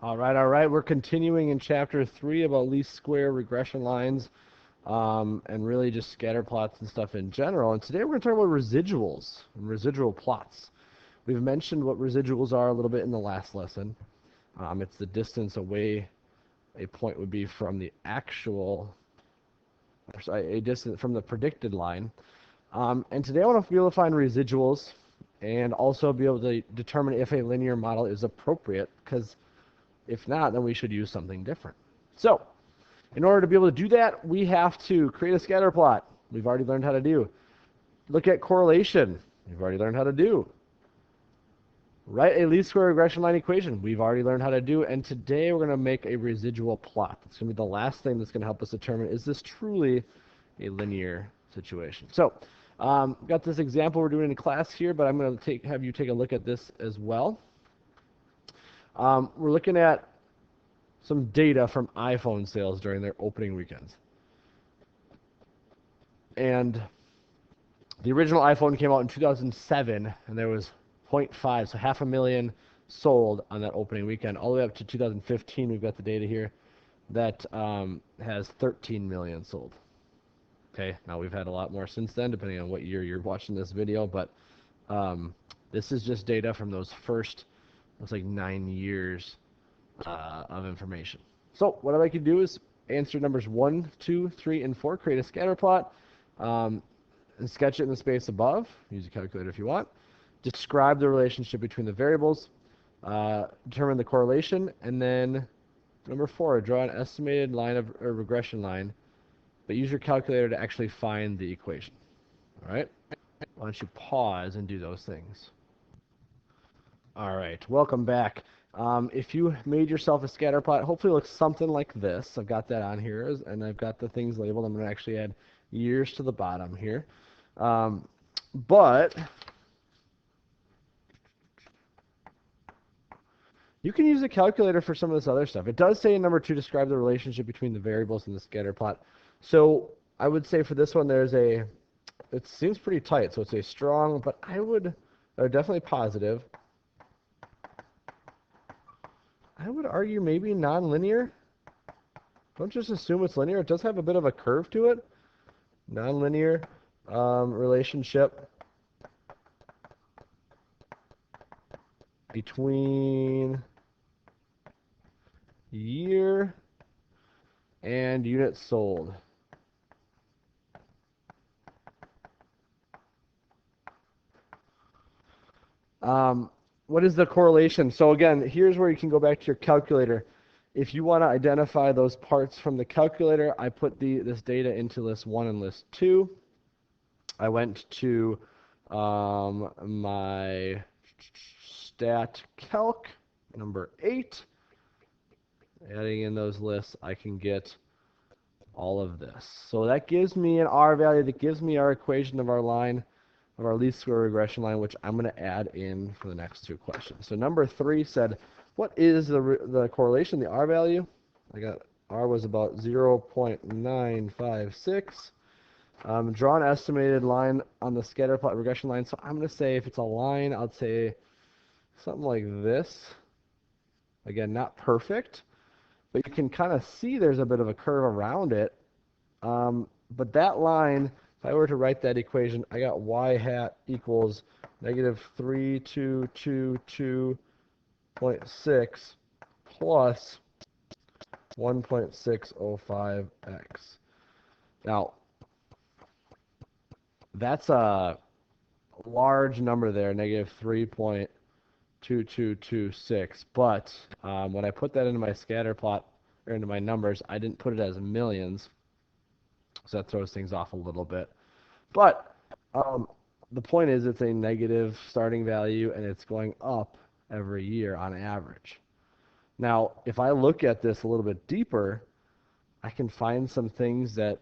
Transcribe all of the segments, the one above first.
All right, all right. We're continuing in chapter 3 about least square regression lines and really just scatter plots and stuff in general. And today we're going to talk about residuals and residual plots. We've mentioned what residuals are a little bit in the last lesson. It's the distance away a point would be from the actual, or sorry, a distance from the predicted line. And today I want to be able to find residuals and also be able to determine if a linear model is appropriate, because if not, then we should use something different. So, in order to be able to do that, we have to create a scatter plot. We've already learned how to do. Look at correlation. We've already learned how to do. Write a least square regression line equation. We've already learned how to do. And today we're going to make a residual plot. It's going to be the last thing that's going to help us determine, is this truly a linear situation? So, got this example we're doing in class here, but I'm going to have you take a look at this as well. We're looking at some data from iPhone sales during their opening weekends. And the original iPhone came out in 2007, and there was 0.5, so 500,000 sold on that opening weekend. All the way up to 2015, we've got the data here, that has 13 million sold. Okay, now we've had a lot more since then, depending on what year you're watching this video, but this is just data from those first, looks like 9 years of information. So what I'd like you to do is answer numbers 1, 2, 3, and 4, create a scatter plot, and sketch it in the space above. Use a calculator if you want. Describe the relationship between the variables, determine the correlation, and then number 4, draw an estimated line of a regression line, but use your calculator to actually find the equation. All right? Why don't you pause and do those things? All right, welcome back. If you made yourself a scatter plot, hopefully it looks something like this. I've got that on here, and I've got the things labeled. I'm going to actually add years to the bottom here. But you can use a calculator for some of this other stuff. It does say in number 2, describe the relationship between the variables in the scatter plot. So I would say for this one, it seems pretty tight. So it's a strong, but or definitely positive. I would argue maybe nonlinear. Don't just assume it's linear. It does have a bit of a curve to it. Nonlinear relationship between year and units sold. What is the correlation? So again, here's where you can go back to your calculator. If you want to identify those parts from the calculator, I put this data into list 1 and list 2. I went to my stat calc number 8. Adding in those lists, I can get all of this. So that gives me an R value, that gives me our equation of our line, of our least square regression line, which I'm going to add in for the next 2 questions. So number 3 said, what is the correlation, the R value? I got R was about 0.956. Draw an estimated line on the scatter plot regression line. So I'm going to say, if it's a line, I'll say something like this. Again, not perfect, but you can kind of see there's a bit of a curve around it. But that line, if I were to write that equation, I got y hat equals -3222.6 plus 1.605x. Now, that's a large number there, -3.2226. But when I put that into my scatter plot, or into my numbers, I didn't put it as millions. So that throws things off a little bit. But the point is, it's a negative starting value, and it's going up every year on average. Now, if I look at this a little bit deeper, I can find some things that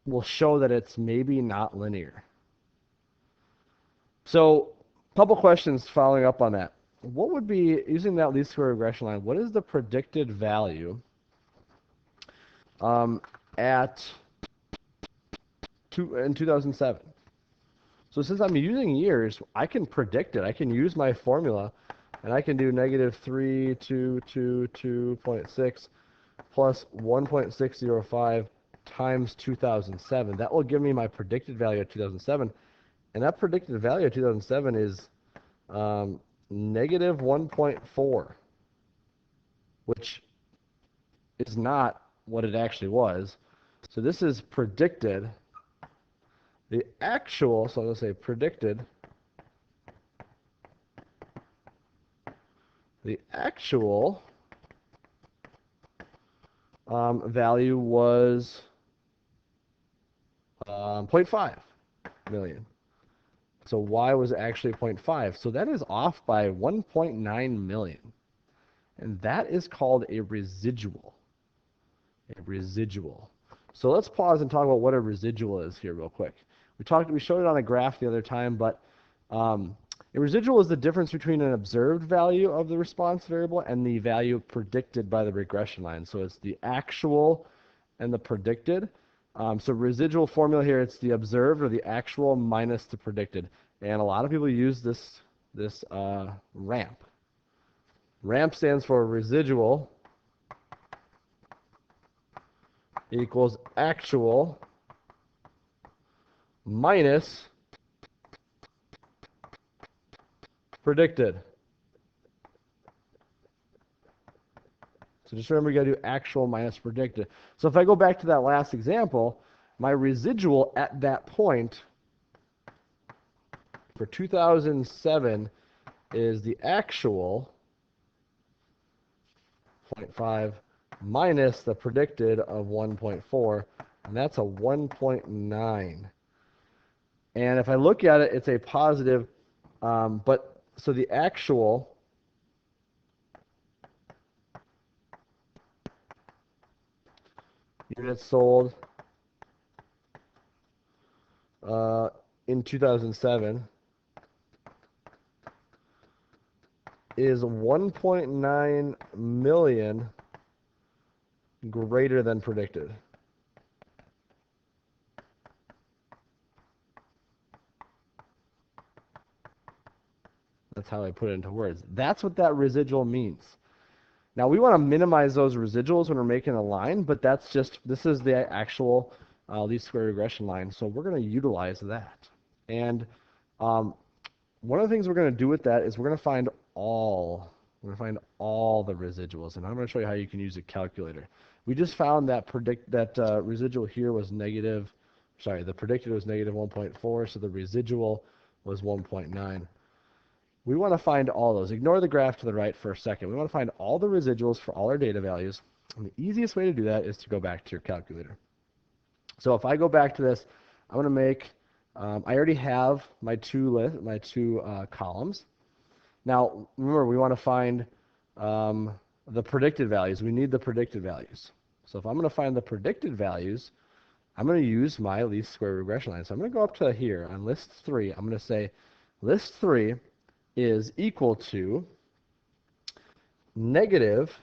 will show that it's maybe not linear. So, a couple questions following up on that. What would be, using that least square regression line, what is the predicted value in 2007? So since I'm using years, I can predict it. I can use my formula And I can do negative 3222.6 plus 1.605 times 2007. That will give me my predicted value of 2007. And that predicted value of 2007 is negative 1.4, which is not what it actually was. So this is predicted. The actual, so I'm going to say predicted, the actual value was 0.5 million. So y was actually 0.5. So that is off by 1.9 million. And that is called a residual. A residual. So let's pause and talk about what a residual is here real quick. We showed it on a graph the other time, but a residual is the difference between an observed value of the response variable and the value predicted by the regression line. So it's the actual and the predicted. So residual formula here, it's the observed or the actual minus the predicted. And a lot of people use this ramp. Ramp stands for residual equals actual minus predicted. So just remember, you got to do actual minus predicted. So if I go back to that last example, my residual at that point for 2007 is the actual 0.5 minus the predicted of 1.4, and that's a 1.9. And if I look at it, it's a positive, but so the actual units sold in 2007 is 1.9 million greater than predicted. That's how I put it into words. That's what that residual means. Now we want to minimize those residuals when we're making a line, but this is the actual least square regression line. So we're going to utilize that. And one of the things we're going to do with that is we're going to find all the residuals. And I'm going to show you how you can use a calculator. We just found that residual here was negative, sorry, the predicted was negative 1.4, so the residual was 1.9. We want to find all those. Ignore the graph to the right for a second. We want to find all the residuals for all our data values. And the easiest way to do that is to go back to your calculator. So if I go back to this, I'm going to make, I already have my two columns. Now, remember, we want to find the predicted values. We need the predicted values. So if I'm going to find the predicted values, I'm going to use my least square regression line. So I'm going to go up to here on list 3. I'm going to say list 3 is equal to negative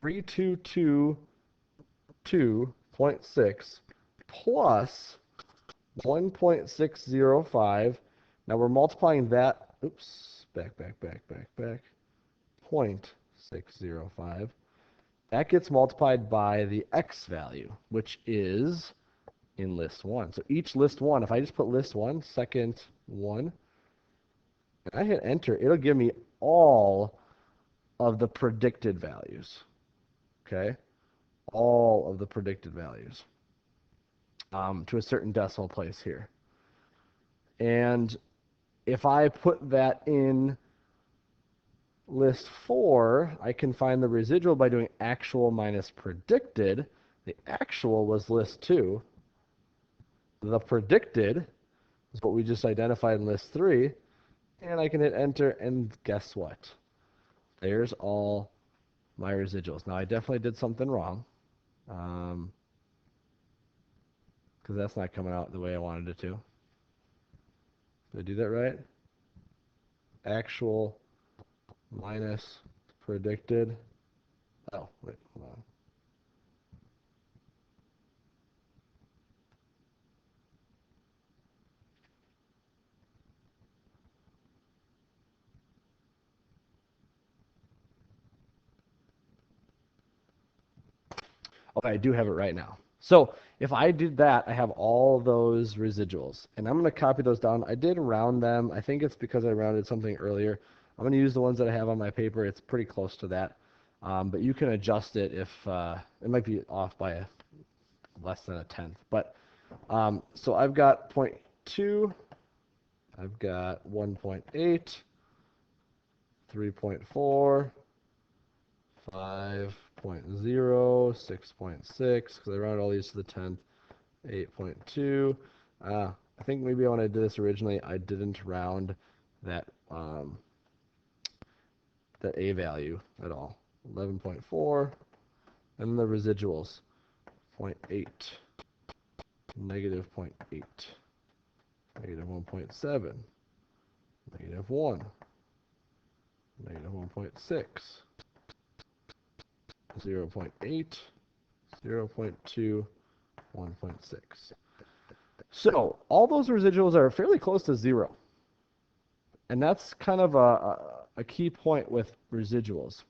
3222.6 plus 1.605. Now we're multiplying that, oops, back, 0.605. That gets multiplied by the x value, which is in list 1. So each list 1, if I just put list 1, second 1, and I hit enter, it'll give me all of the predicted values. Okay? All of the predicted values to a certain decimal place here. And if I put that in list 4, I can find the residual by doing actual minus predicted. The actual was list 2. The predicted is what we just identified in list 3. And I can hit enter, and guess what? There's all my residuals. Now, I definitely did something wrong, because that's not coming out the way I wanted it to. Did I do that right? Actual minus predicted. Oh, wait, hold on. Okay, I do have it right now. So if I did that, I have all those residuals, and I'm going to copy those down. I did round them. I think it's because I rounded something earlier. I'm going to use the ones that I have on my paper. It's pretty close to that, but you can adjust it if it might be off by less than a tenth. But so I've got 0.2, I've got 1.8, 3.4, 5.0, 6.6, because I rounded all these to the 10th, 8.2. I think maybe when I did this originally, I didn't round that that A value at all. 11.4, and the residuals, 0.8, negative 0.8, negative 1.7, negative 1, negative 1.6, 0.8, 0.2, 1.6. So all those residuals are fairly close to 0. And that's kind of a key point with residuals.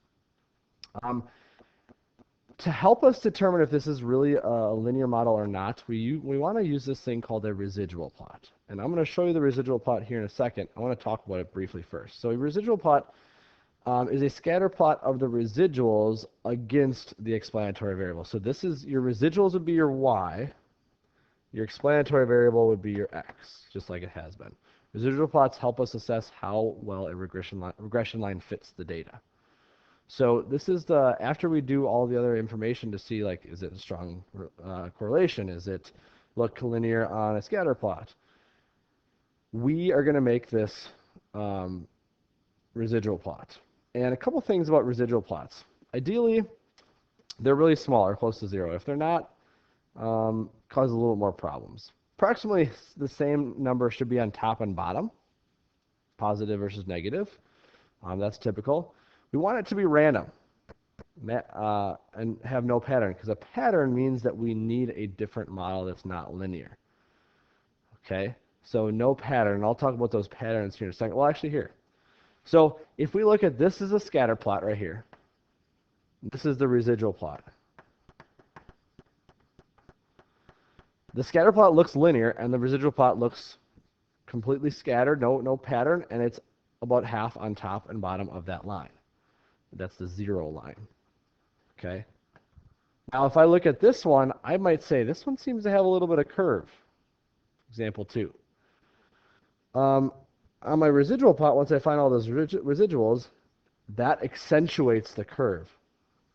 To help us determine if this is really a linear model or not, we want to use this thing called a residual plot. And I'm going to show you the residual plot here in a second. I want to talk about it briefly first. So a residual plot is a scatter plot of the residuals against the explanatory variable. So this is, your residuals would be your y, your explanatory variable would be your x, just like it has been. Residual plots help us assess how well a regression line fits the data. So this is the, after we do all the other information to see, like, is it a strong correlation? Is it look linear on a scatter plot? We are going to make this residual plot. And a couple things about residual plots. Ideally, they're really small or close to 0. If they're not, cause a little more problems. Approximately the same number should be on top and bottom, positive versus negative. That's typical. We want it to be random and have no pattern, because a pattern means that we need a different model that's not linear. Okay, so no pattern. I'll talk about those patterns here in a second. Well, actually here. So if we look at this as a scatter plot right here, this is the residual plot. The scatter plot looks linear, and the residual plot looks completely scattered, no pattern, and it's about half on top and bottom of that line. That's the 0 line. Okay. Now, if I look at this one, I might say this one seems to have a little bit of curve. Example 2. On my residual plot, once I find all those residuals, that accentuates the curve.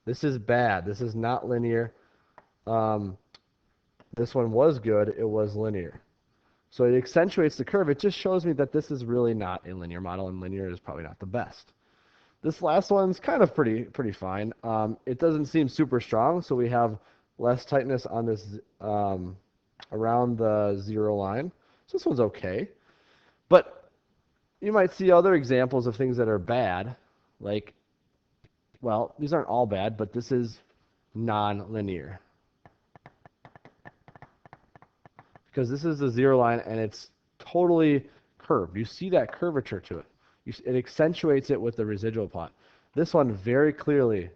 This is bad. This is not linear. This one was good. It was linear. So it accentuates the curve. It just shows me that this is really not a linear model, and linear is probably not the best. This last one's kind of pretty fine. It doesn't seem super strong, so we have less tightness on this around the 0 line. So this one's okay. But you might see other examples of things that are bad, like, well, these aren't all bad, but this is non-linear. Because this is the 0 line, and it's totally curved. You see that curvature to it. It accentuates it with the residual plot. This one very clearly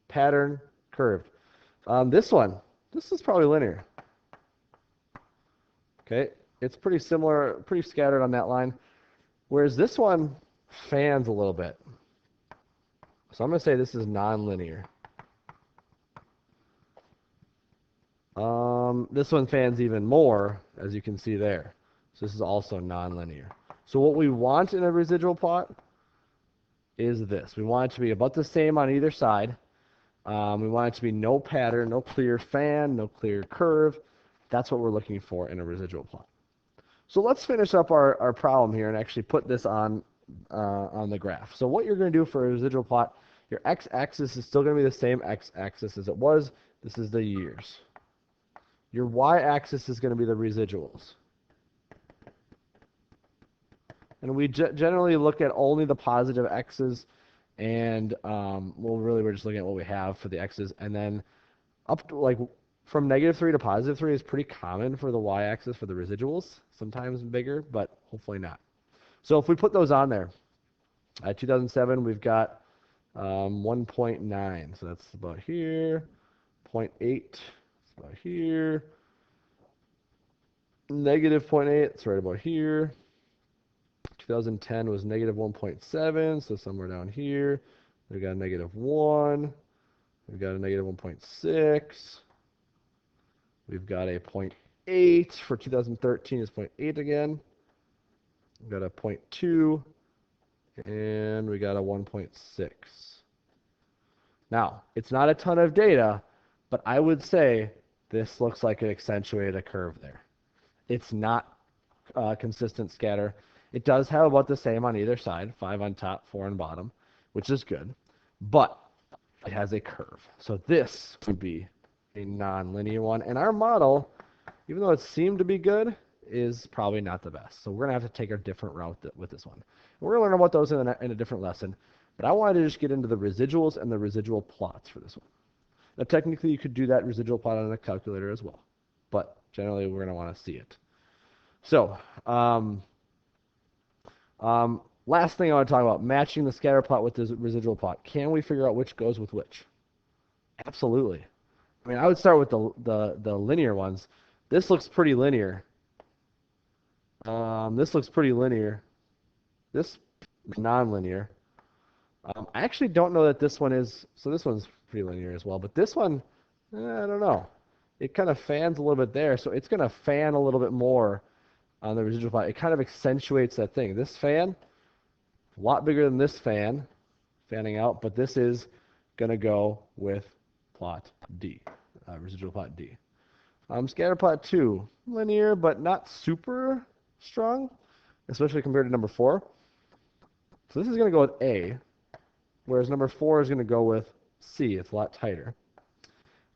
pattern curved. This one, this is probably linear. Okay, it's pretty similar, pretty scattered on that line. Whereas this one fans a little bit. So I'm going to say this is non-linear. This one fans even more, as you can see there. So this is also non-linear. So what we want in a residual plot is this. We want it to be about the same on either side. We want it to be no pattern, no clear fan, no clear curve. That's what we're looking for in a residual plot. So let's finish up our problem here and actually put this on the graph. So what you're going to do for a residual plot, your x-axis is still going to be the same x-axis as it was. This is the years. Your y-axis is going to be the residuals. And we generally look at only the positive x's, and we're just looking at what we have for the x's. And then up to, like, from -3 to +3 is pretty common for the y-axis for the residuals. Sometimes bigger, but hopefully not. So if we put those on there, at 2007 we've got 1.9, so that's about here, 0.8, it's about here. Negative 0.8, it's right about here. 2010 was negative 1.7, so somewhere down here. We've got a negative 1. We've got a negative 1.6. We've got a 0.8 for 2013 is 0.8 again. We've got a 0.2, and we got a 1.6. Now, it's not a ton of data, but I would say this looks like it accentuated a curve there. It's not consistent scatter. It does have about the same on either side, 5 on top, 4 on bottom, which is good, but it has a curve. So this would be a nonlinear one, and our model, even though it seemed to be good, is probably not the best. So we're going to have to take a different route with this one. We're going to learn about those in a different lesson, but I wanted to just get into the residuals and the residual plots for this one. Now, technically, you could do that residual plot on a calculator as well, but generally, we're going to want to see it. So, last thing I want to talk about, matching the scatter plot with the residual plot. Can we figure out which goes with which? Absolutely. I mean, I would start with the linear ones. This looks pretty linear. This looks pretty linear. This non-linear. I actually don't know that this one is, so this one's pretty linear as well, but this one, I don't know. It kind of fans a little bit there, so it's going to fan a little bit more on the residual plot. It kind of accentuates that thing. This fan, a lot bigger than this fan, fanning out, but this is going to go with plot D, residual plot D. Scatter plot 2, linear, but not super strong, especially compared to number 4. So this is going to go with A, whereas number 4 is going to go with C. It's a lot tighter.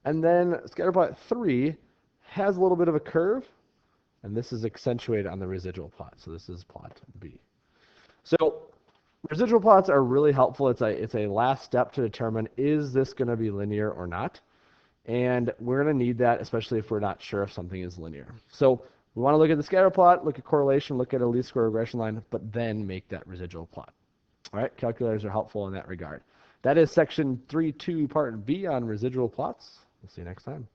And then scatter plot 3 has a little bit of a curve, and this is accentuated on the residual plot. So this is plot B. So residual plots are really helpful. It's a last step to determine, is this going to be linear or not? And we're going to need that, especially if we're not sure if something is linear. So we want to look at the scatter plot, look at correlation, look at a least square regression line, but then make that residual plot. All right, calculators are helpful in that regard. That is section 3.2, part B on residual plots. We'll see you next time.